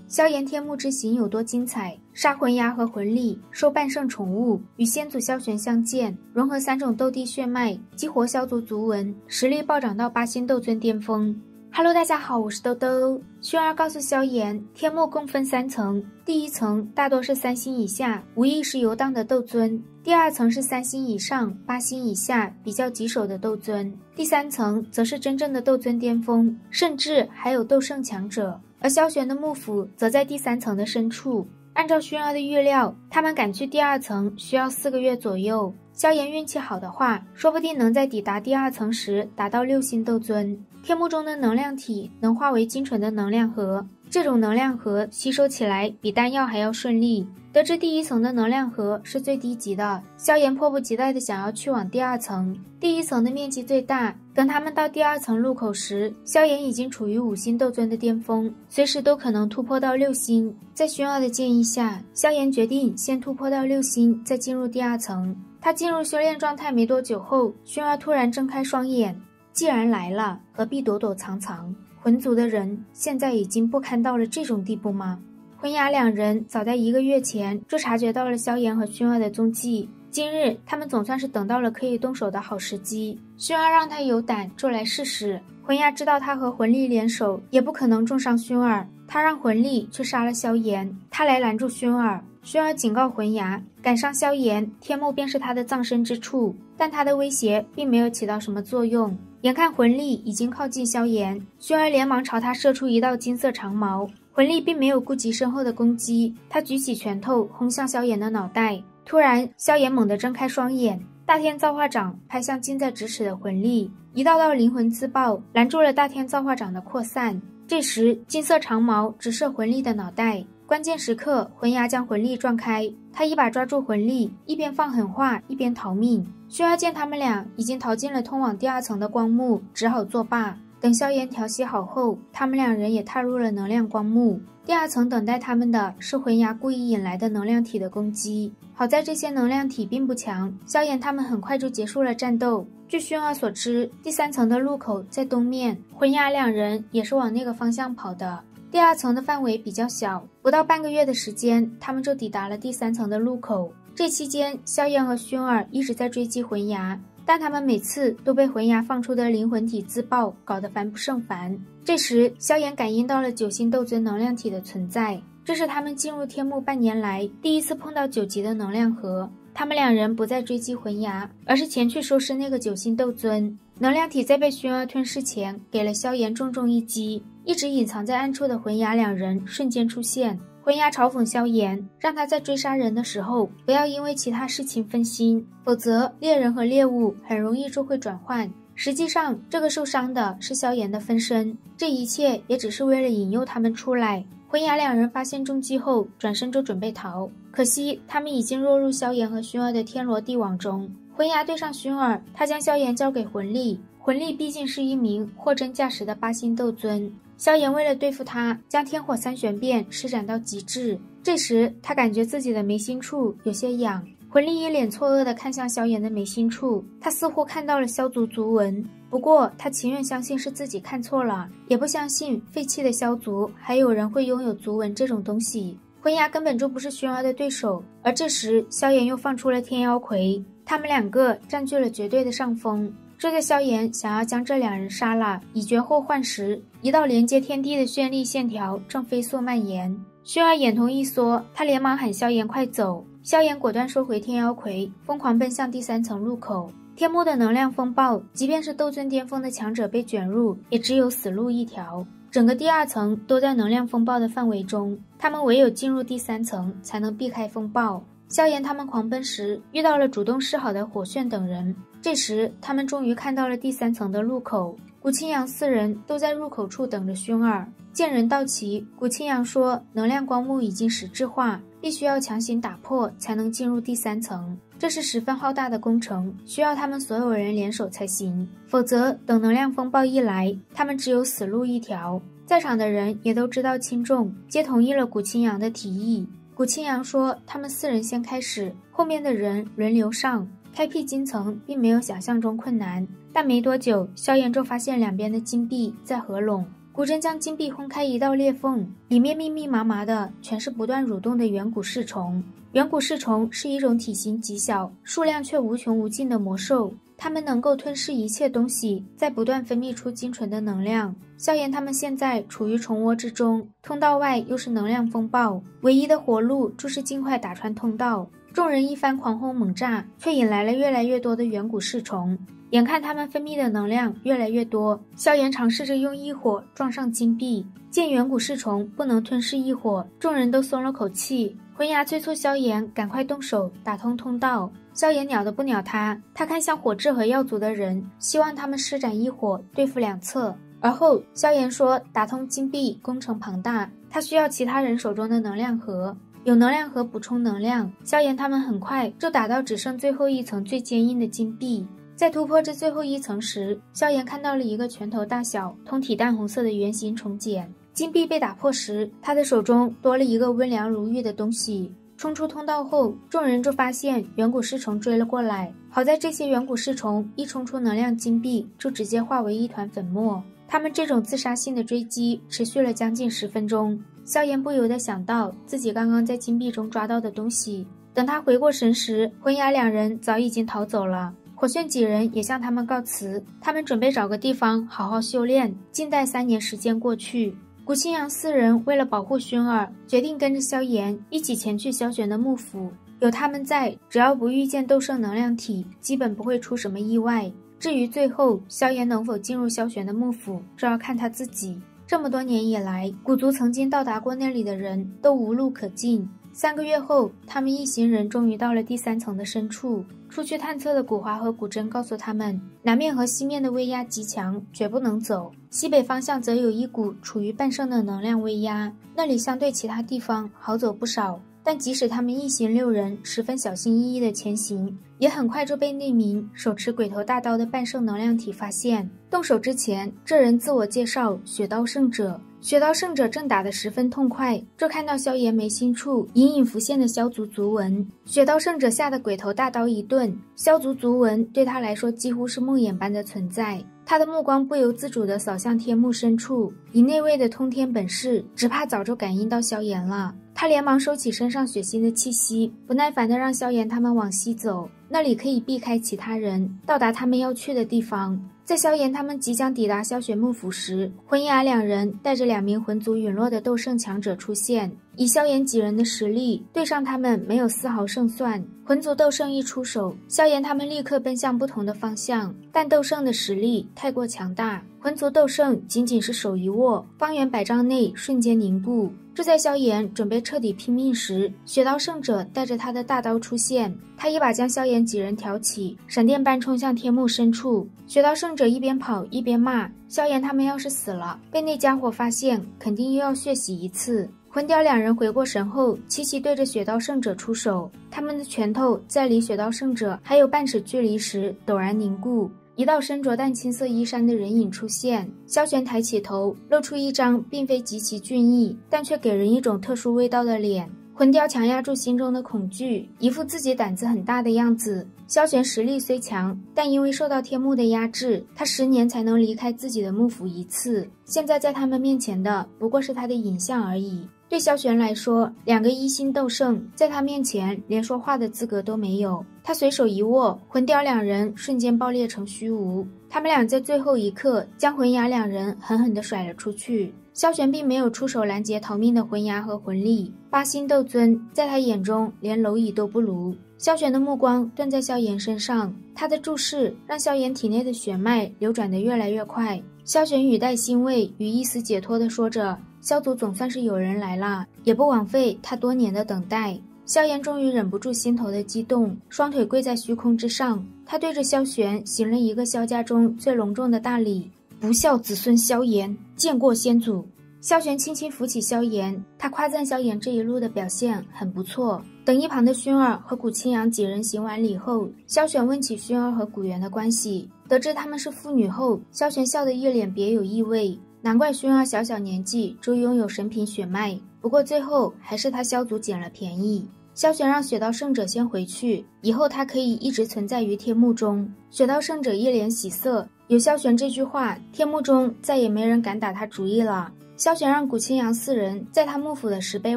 萧炎天幕之行有多精彩，杀魂牙和魂力，收半圣宠物，与先祖萧玄相见，融合3种斗帝血脉，激活萧族族纹，实力暴涨到8星斗尊巅峰。Hello， 大家好，我是兜兜。薰儿告诉萧炎，天幕共分3层，第一层大多是3星以下，无意识游荡的斗尊；第2层是3星以上、8星以下，比较棘手的斗尊；第3层则是真正的斗尊巅峰，甚至还有斗圣强者。而萧玄的幕府则在第3层的深处。按照薰儿的预料，他们赶去第2层需要4个月左右。萧炎运气好的话，说不定能在抵达第2层时达到6星斗尊。天幕中的能量体能化为精纯的能量核，这种能量核吸收起来比丹药还要顺利。得知第1层的能量核是最低级的，萧炎迫不及待地想要去往第2层。第1层的面积最大，等他们到第2层入口时，萧炎已经处于5星斗尊的巅峰，随时都可能突破到6星。在薰儿的建议下，萧炎决定先突破到6星，再进入第2层。他进入修炼状态没多久后，薰儿突然睁开双眼。既然来了，何必躲躲藏藏？魂族的人现在已经不堪到了这种地步吗？魂牙2人早在1个月前就察觉到了萧炎和薰儿的踪迹，今日他们总算是等到了可以动手的好时机。薰儿让他有胆就来试试。魂牙知道他和魂力联手也不可能重伤薰儿，他让魂力去杀了萧炎，他来拦住薰儿。薰儿警告魂牙，赶上萧炎，天幕便是他的葬身之处，但他的威胁并没有起到什么作用。眼看魂力已经靠近萧炎，薰儿连忙朝他射出一道金色长矛。魂力并没有顾及身后的攻击，他举起拳头轰向萧炎的脑袋。突然，萧炎猛地睁开双眼，大天造化掌拍向近在咫尺的魂力，一道道灵魂自爆拦住了大天造化掌的扩散。这时，金色长矛直射魂力的脑袋。关键时刻，魂牙将魂力撞开，他一把抓住魂力，一边放狠话一边逃命。薰儿见他们俩已经逃进了通往第2层的光幕，只好作罢。等萧炎调息好后，他们2人也踏入了能量光幕。第2层等待他们的是魂牙故意引来的能量体的攻击。好在这些能量体并不强，萧炎他们很快就结束了战斗。据薰儿所知，第3层的入口在东面，魂牙2人也是往那个方向跑的。第2层的范围比较小，不到半个月的时间，他们就抵达了第3层的入口。这期间，萧炎和薰儿一直在追击魂牙，但他们每次都被魂牙放出的灵魂体自爆，搞得烦不胜烦。这时，萧炎感应到了9星斗尊能量体的存在，这是他们进入天幕半年来第一次碰到9级的能量核。他们2人不再追击魂牙，而是前去收拾那个9星斗尊。能量体在被薰儿吞噬前，给了萧炎重重一击。一直隐藏在暗处的魂牙2人瞬间出现。魂牙嘲讽萧炎，让他在追杀人的时候不要因为其他事情分心，否则猎人和猎物很容易就会转换。实际上，这个受伤的是萧炎的分身，这一切也只是为了引诱他们出来。魂牙2人发现中计后，转身就准备逃，可惜他们已经落入萧炎和薰儿的天罗地网中。魂牙对上薰儿，他将萧炎交给魂力，魂力毕竟是一名货真价实的8星斗尊。萧炎为了对付他，将天火3玄变施展到极致。这时他感觉自己的眉心处有些痒，魂力一脸错愕地看向萧炎的眉心处，他似乎看到了萧族族纹。不过他情愿相信是自己看错了，也不相信废弃的萧族还有人会拥有族纹这种东西。魂牙根本就不是薰儿的对手，而这时萧炎又放出了天妖魁，他们2个占据了绝对的上风。这个萧炎想要将这2人杀了，以绝后患实。一道连接天地的绚丽线条正飞速蔓延。薰儿眼瞳一缩，他连忙喊萧炎快走。萧炎果断收回天妖魁，疯狂奔向第3层入口。天幕的能量风暴，即便是斗尊巅峰的强者被卷入，也只有死路一条。整个第2层都在能量风暴的范围中，他们唯有进入第3层才能避开风暴。萧炎他们狂奔时，遇到了主动示好的火炫等人。这时他们终于看到了第3层的入口，古清扬4人都在入口处等着薰儿。见人到齐，古清扬说能量光幕已经实质化，必须要强行打破才能进入第3层，这是十分浩大的工程，需要他们所有人联手才行，否则等能量风暴一来，他们只有死路一条。在场的人也都知道轻重，皆同意了古清扬的提议。古清扬说他们4人先开始，后面的人轮流上。开辟金层并没有想象中困难，但没多久，萧炎就发现两边的金币在合拢。古筝将金币轰开一道裂缝，里面密密麻麻的全是不断蠕动的远古噬虫。远古噬虫是一种体型极小、数量却无穷无尽的魔兽，它们能够吞噬一切东西，在不断分泌出精纯的能量。萧炎他们现在处于虫窝之中，通道外又是能量风暴，唯一的活路就是尽快打穿通道。众人一番狂轰猛炸，却引来了越来越多的远古噬虫。眼看他们分泌的能量越来越多，萧炎尝试着用异火撞上金币，见远古噬虫不能吞噬异火，众人都松了口气。魂牙催促萧炎赶快动手打通通道，萧炎鸟都不鸟他，他看向火炙和药族的人，希望他们施展异火对付两侧。而后萧炎说打通金币工程庞大，他需要其他人手中的能量核，有能量核补充能量。萧炎他们很快就打到只剩最后一层最坚硬的金币。在突破这最后一层时，萧炎看到了一个拳头大小、通体淡红色的圆形虫茧。金币被打破时，他的手中多了一个温凉如玉的东西。冲出通道后，众人就发现远古噬虫追了过来。好在这些远古噬虫一冲出能量金币，就直接化为一团粉末。他们这种自杀性的追击持续了将近10分钟。萧炎不由得想到自己刚刚在金币中抓到的东西。等他回过神时，魂牙两人早已经逃走了。火炫几人也向他们告辞，他们准备找个地方好好修炼，静待3年时间过去。古青阳4人为了保护薰儿，决定跟着萧炎一起前去萧玄的幕府。有他们在，只要不遇见斗圣能量体，基本不会出什么意外。至于最后萧炎能否进入萧玄的幕府，这要看他自己。这么多年以来，古族曾经到达过那里的人都无路可进。3个月后，他们一行人终于到了第3层的深处。出去探测的古华和古筝告诉他们，南面和西面的威压极强，绝不能走。西北方向则有一股处于半盛的能量威压，那里相对其他地方好走不少。但即使他们一行6人十分小心翼翼地前行，也很快就被那名手持鬼头大刀的半圣能量体发现。动手之前，这人自我介绍雪刀圣者。雪刀圣者正打得十分痛快，就看到萧炎眉心处隐隐浮现的萧族族纹。雪刀圣者吓得鬼头大刀一顿，萧族族纹对他来说几乎是梦魇般的存在。他的目光不由自主地扫向天幕深处，以那位的通天本事，只怕早就感应到萧炎了。他连忙收起身上血腥的气息，不耐烦地让萧炎他们往西走，那里可以避开其他人，到达他们要去的地方。在萧炎他们即将抵达萧玄幕府时，魂牙两人带着2名魂族陨落的斗圣强者出现。以萧炎几人的实力，对上他们没有丝毫胜算。魂族斗圣一出手，萧炎他们立刻奔向不同的方向，但斗圣的实力太过强大，魂族斗圣仅仅是手一握，方圆100丈内瞬间凝固。就在萧炎准备彻底拼命时，雪刀圣者带着他的大刀出现，他一把将萧炎几人挑起，闪电般冲向天幕深处。雪刀圣者一边跑一边骂，萧炎他们要是死了，被那家伙发现，肯定又要血洗一次。魂雕2人回过神后，齐齐对着雪刀圣者出手，他们的拳头在离雪刀圣者还有半尺距离时陡然凝固。一道身着淡青色衣衫的人影出现，萧玄抬起头，露出一张并非极其俊逸，但却给人一种特殊味道的脸。魂雕强压住心中的恐惧，一副自己胆子很大的样子。萧玄实力虽强，但因为受到天幕的压制，他10年才能离开自己的幕府一次。现在在他们面前的不过是他的影像而已。对萧玄来说，2个1星斗圣在他面前连说话的资格都没有。他随手一握，魂雕2人瞬间爆裂成虚无。他们俩在最后一刻将魂牙2人狠狠地甩了出去。萧玄并没有出手拦截逃命的魂牙和魂力，8星斗尊在他眼中连蝼蚁都不如。萧玄的目光顿在萧炎身上，他的注视让萧炎体内的血脉流转得越来越快。萧玄语带欣慰与一丝解脱地说着，萧族总算是有人来了，也不枉费他多年的等待。萧炎终于忍不住心头的激动，双腿跪在虚空之上，他对着萧玄行了一个萧家中最隆重的大礼：不孝子孙萧炎，见过先祖。萧玄轻轻扶起萧炎，他夸赞萧炎这一路的表现很不错。等一旁的薰儿和古青阳几人行完礼后，萧玄问起薰儿和古元的关系，得知他们是父女后，萧玄笑得一脸别有意味。难怪薰儿小年纪就拥有神品血脉，不过最后还是他萧族捡了便宜。萧玄让雪道圣者先回去，以后他可以一直存在于天幕中。雪道圣者一脸喜色，有萧玄这句话，天幕中再也没人敢打他主意了。萧玄让古青阳4人在他幕府的石碑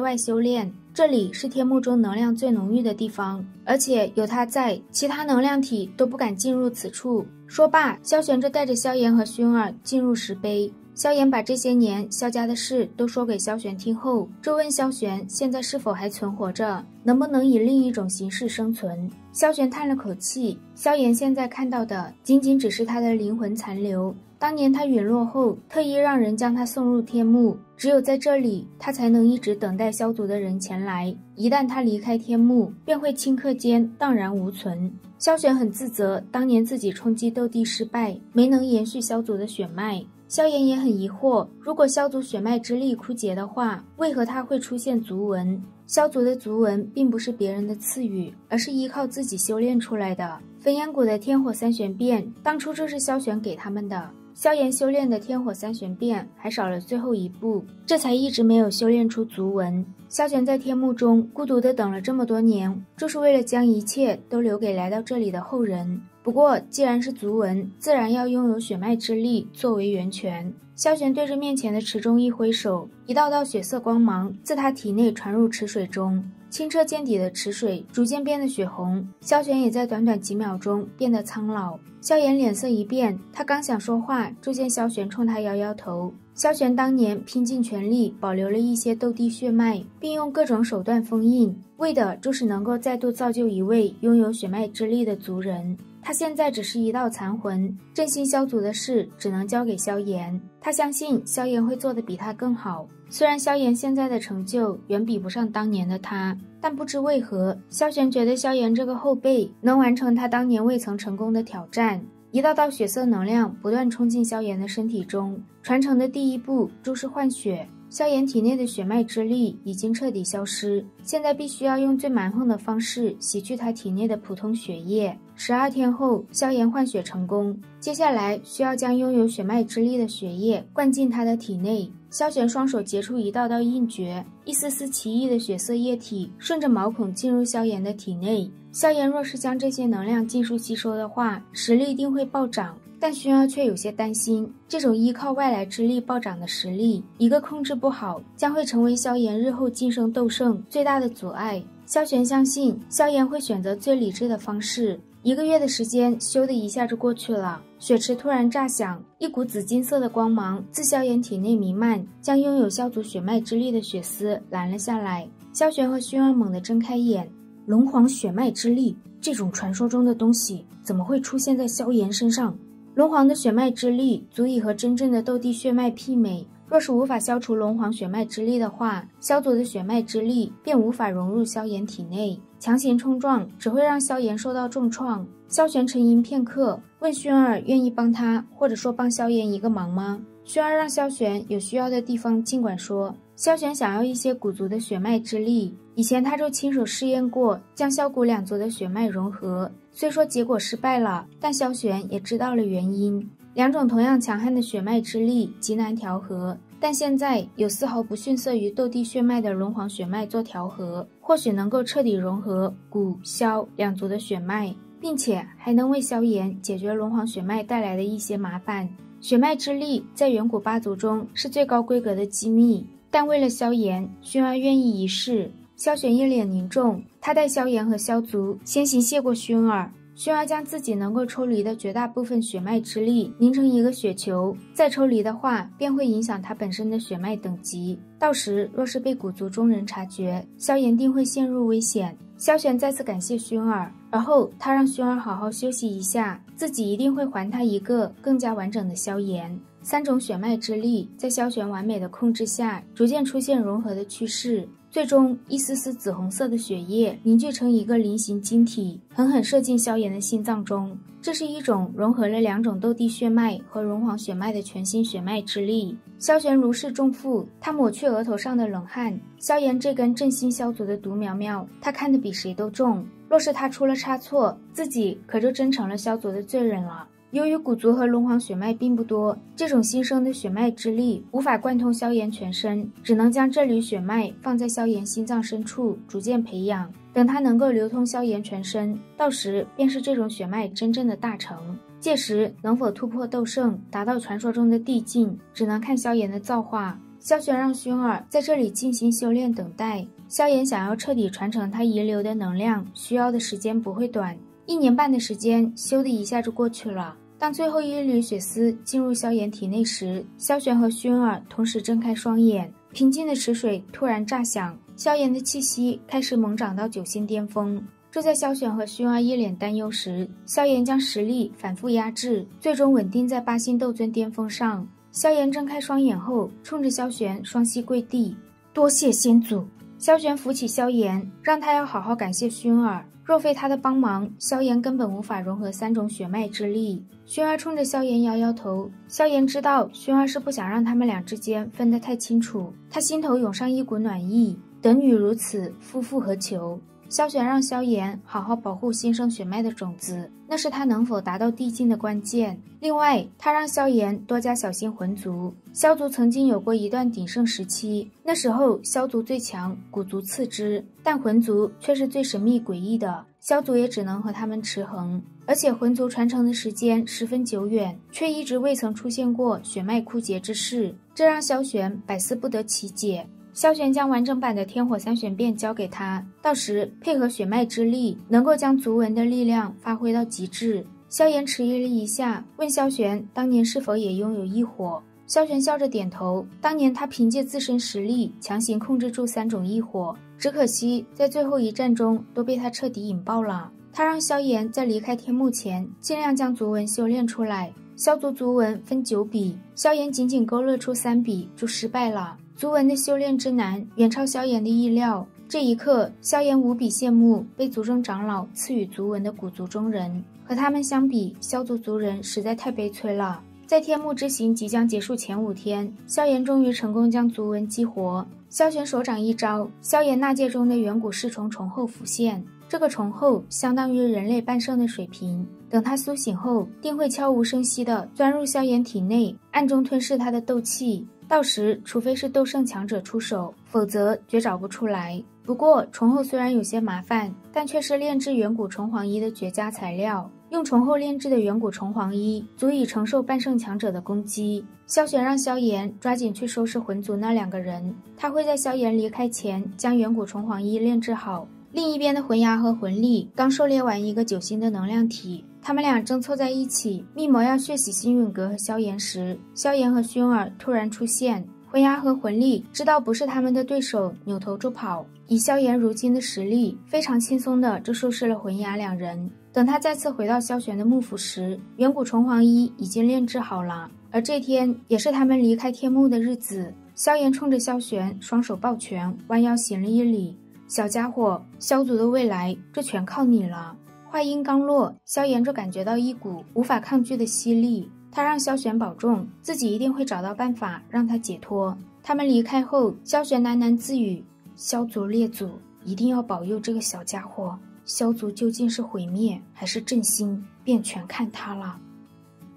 外修炼，这里是天幕中能量最浓郁的地方，而且有他在，其他能量体都不敢进入此处。说罢，萧玄就带着萧炎和薰儿进入石碑。萧炎把这些年萧家的事都说给萧玄听后，就问萧玄现在是否还存活着，能不能以另一种形式生存。萧玄叹了口气，萧炎现在看到的仅仅只是他的灵魂残留。当年他陨落后，特意让人将他送入天幕，只有在这里，他才能一直等待萧族的人前来。一旦他离开天幕，便会顷刻间荡然无存。萧玄很自责，当年自己冲击斗帝失败，没能延续萧族的血脉。萧炎也很疑惑，如果萧族血脉之力枯竭的话，为何他会出现族纹？萧族的族纹并不是别人的赐予，而是依靠自己修炼出来的。焚炎谷的天火三玄变，当初就是萧玄给他们的。萧炎修炼的天火三玄变还少了最后一步，这才一直没有修炼出族纹。萧玄在天幕中孤独地等了这么多年，就是为了将一切都留给来到这里的后人。不过既然是族纹，自然要拥有血脉之力作为源泉。萧玄对着面前的池中一挥手，一道道血色光芒自他体内传入池水中，清澈见底的池水逐渐变得血红，萧玄也在短短几秒钟变得苍老。萧炎脸色一变，他刚想说话，就见萧玄冲他摇摇头。萧玄当年拼尽全力保留了一些斗帝血脉，并用各种手段封印，为的就是能够再度造就一位拥有血脉之力的族人。他现在只是一道残魂，振兴萧族的事只能交给萧炎。他相信萧炎会做得比他更好。虽然萧炎现在的成就远比不上当年的他，但不知为何，萧玄觉得萧炎这个后辈能完成他当年未曾成功的挑战。一道道血色能量不断冲进萧炎的身体中，传承的第一步就是换血。萧炎体内的血脉之力已经彻底消失，现在必须要用最蛮横的方式洗去他体内的普通血液。12天后，萧炎换血成功，接下来需要将拥有血脉之力的血液灌进他的体内。萧玄双手结出一道道印诀，一丝丝奇异的血色液体顺着毛孔进入萧炎的体内。萧炎若是将这些能量尽数吸收的话，实力一定会暴涨。但薰儿却有些担心，这种依靠外来之力暴涨的实力，一个控制不好，将会成为萧炎日后晋升斗圣最大的阻碍。萧玄相信萧炎会选择最理智的方式。1个月的时间咻的一下就过去了，血池突然炸响，一股紫金色的光芒自萧炎体内弥漫，将拥有萧族血脉之力的血丝拦了下来。萧玄和薰儿猛地睁开眼，龙皇血脉之力，这种传说中的东西怎么会出现在萧炎身上？龙皇的血脉之力足以和真正的斗帝血脉媲美，若是无法消除龙皇血脉之力的话，萧族的血脉之力便无法融入萧炎体内，强行冲撞只会让萧炎受到重创。萧玄沉吟片刻，问薰儿愿意帮他，或者说帮萧炎一个忙吗？薰儿让萧玄有需要的地方尽管说。萧玄想要一些古族的血脉之力，以前他就亲手试验过将萧古两族的血脉融合，虽说结果失败了，但萧玄也知道了原因。两种同样强悍的血脉之力极难调和，但现在有丝毫不逊色于斗帝血脉的龙皇血脉做调和，或许能够彻底融合古萧两族的血脉，并且还能为萧炎解决龙皇血脉带来的一些麻烦。血脉之力在远古八族中是最高规格的机密，但为了萧炎，薰儿愿意一试。萧玄一脸凝重，他带萧炎和萧族先行谢过薰儿。薰儿将自己能够抽离的绝大部分血脉之力凝成一个血球，再抽离的话便会影响他本身的血脉等级，到时若是被古族中人察觉，萧炎定会陷入危险。萧玄再次感谢薰儿，而后他让薰儿好好休息一下，自己一定会还他一个更加完整的萧炎。3种血脉之力在萧玄完美的控制下逐渐出现融合的趋势，最终一丝丝紫红色的血液凝聚成一个菱形晶体，狠狠射进萧炎的心脏中。这是一种融合了2种斗帝血脉和龙皇血脉的全新血脉之力。萧玄如释重负，他抹去额头上的冷汗。萧炎这根振兴萧族的毒苗苗，他看得比谁都重，若是他出了差错，自己可就真成了萧族的罪人了。由于骨足和龙黄血脉并不多，这种新生的血脉之力无法贯通萧炎全身，只能将这缕血脉放在萧炎心脏深处逐渐培养，等它能够流通萧炎全身，到时便是这种血脉真正的大成。届时能否突破斗圣，达到传说中的地境，只能看萧炎的造化。萧玄让薰儿在这里静心修炼等待，萧炎想要彻底传承他遗留的能量，需要的时间不会短，1年半的时间咻的一下就过去了。当最后一缕血丝进入萧炎体内时，萧玄和薰儿同时睁开双眼，平静的池水突然炸响，萧炎的气息开始猛涨到9星巅峰。就在萧玄和薰儿一脸担忧时，萧炎将实力反复压制，最终稳定在8星斗尊巅峰上。萧炎睁开双眼后，冲着萧玄双膝跪地，多谢先祖。萧玄扶起萧炎，让他要好好感谢薰儿，若非他的帮忙，萧炎根本无法融合3种血脉之力。薰儿冲着萧炎摇摇头，萧炎知道薰儿是不想让他们俩之间分得太清楚，他心头涌上一股暖意，等女如此，夫复何求。萧玄让萧炎好好保护新生血脉的种子，那是他能否达到地境的关键。另外，他让萧炎多加小心魂族。萧族曾经有过一段鼎盛时期，那时候萧族最强，古族次之，但魂族却是最神秘诡异的，萧族也只能和他们持衡。而且魂族传承的时间十分久远，却一直未曾出现过血脉枯竭之事，这让萧玄百思不得其解。萧玄将完整版的天火3玄变交给他，到时配合血脉之力，能够将族文的力量发挥到极致。萧炎迟疑了一下，问萧玄当年是否也拥有异火。萧玄笑着点头，当年他凭借自身实力强行控制住3种异火，只可惜在最后一战中都被他彻底引爆了。他让萧炎在离开天幕前尽量将族文修炼出来。萧族族文分9笔，萧炎仅仅勾勒出3笔就失败了。族文的修炼之难远超萧炎的意料，这一刻萧炎无比羡慕被族中长老赐予族文的古族中人，和他们相比，萧族族人实在太悲催了。在天幕之行即将结束前5天，萧炎终于成功将族文激活。萧玄手掌一招，萧炎纳戒中的远古噬虫虫后浮现，这个虫后相当于人类半圣的水平，等他苏醒后定会悄无声息地钻入萧炎体内，暗中吞噬他的斗气，到时除非是斗圣强者出手，否则绝找不出来。不过虫后虽然有些麻烦，但却是炼制远古虫皇衣的绝佳材料，用虫后炼制的远古虫皇衣足以承受半圣强者的攻击。萧玄让萧炎抓紧去收拾魂族那2个人，他会在萧炎离开前将远古虫皇衣炼制好。另一边的魂牙和魂力刚狩猎完一个9星的能量体，他们俩正凑在一起密谋要血洗星陨阁和萧炎时，萧炎和薰儿突然出现。魂牙和魂力知道不是他们的对手，扭头就跑。以萧炎如今的实力，非常轻松的就收拾了魂牙2人。等他再次回到萧玄的幕府时，远古虫皇衣已经炼制好了，而这天也是他们离开天幕的日子。萧炎冲着萧玄双手抱拳，弯腰行了一礼：“小家伙，萧族的未来，这全靠你了。”话音刚落，萧炎就感觉到一股无法抗拒的吸力。他让萧玄保重，自己一定会找到办法让他解脱。他们离开后，萧玄喃喃自语：“萧族列祖一定要保佑这个小家伙，萧族究竟是毁灭还是振兴，便全看他了。”